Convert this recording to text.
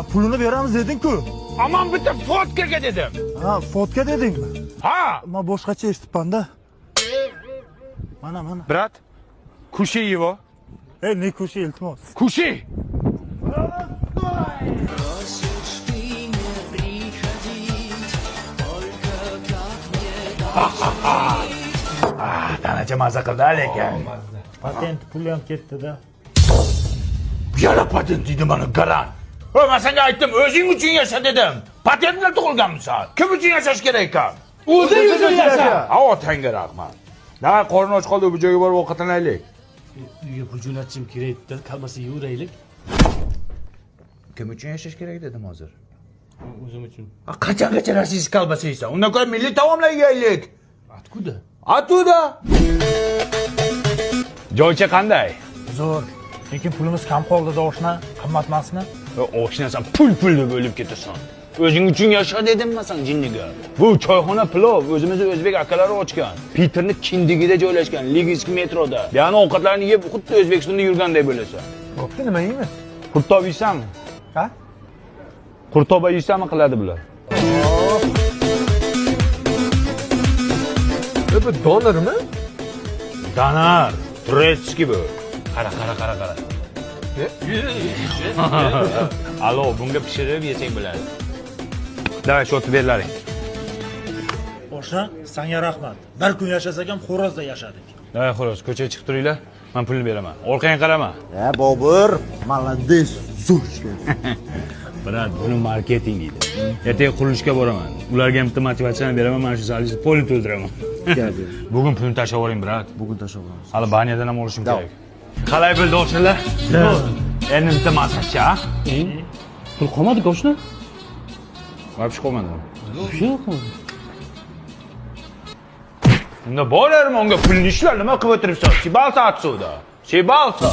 Pulini beramiz deding-ku. Aman bitta fotkaga dedim. Ha, fotka dedingmi? Ha. Men boshqacha eshitdim-da. Mana. Brat, kushi его. Ne kushi iltimos. Kushi. Tanacha maza qildi lekin. Patent puli ham ketdi-da. Yana patent dedi bana garan. Ben sana aytdim, o'zing uchun yasha dedim. Patent bilan tug'ilganmisan. Kim uchun yashash kerak ekan? O'zing uchun yasha. Ha, otangga rahmat. Na, qorni och qoldi, bu joyga borib ovqatlanaylik. Uyga pul jo'natishim kerak edi, kalbasa yeyuraylik. Kim uchun yashash kerak dedim hozir. O'zim uchun. Qachongacha rossiyskiy kalbasa yeysan? Undan ko'ra milliy taomlar yeyaylik. Atkuda? Atuda. Joycha qanday? Zo'r. Lekin pulimiz kam qoldi-da oshna, qimmat emasmi? Oshnasan pul deb o'lib ketasan. O'zing uchun yasha dedimmi sen jinniga? Bu choyxona plov o'zimizni o'zbek akalari ochgan. Peterni kindigida joylashgan, Ligisk metroda. Yana ovqatlarni yeb xuddi O'zbekistonda yurganday bo'lasan. Bo'pti, nima yeymiz? Qurtob yeysanmi? Ha? Qurtoba yeysanmi qiladi bular. Bu donormi? Donar, Turetskiy bu. Qara. Alo, bunga pishirib yesang bo'ladi. Davay, shotni berlaring. Oshna, senga rahmat. Bir kun yashasak ham xo'rozda yashadik. Davay, xo'roz, ko'chaga chiqib turinglar. Men pulni beraman. Orqangga qarama. Bobur, молодец, zo'rishga. Brat, buni marketing deydi. Ertaga qurilishga boraman. Ularga ham bitta motivatsiyani beraman, mana shu salbiy polni to'ldiraman. Bugun pulni tashlab yuboring, brat. Bugun tashlab olamiz. Hali baniyadan ham olishim kerak. Qalay bo'ldi oshnalar? Endi bitta masachi, ha? Pul qolmadi-ku oshna? Вообще qolmadimi? Yo'q. Unda borarmi unga pulni ishlar nima qilib o'tiribsan? Chibalsa atsuvda. Chibalsa.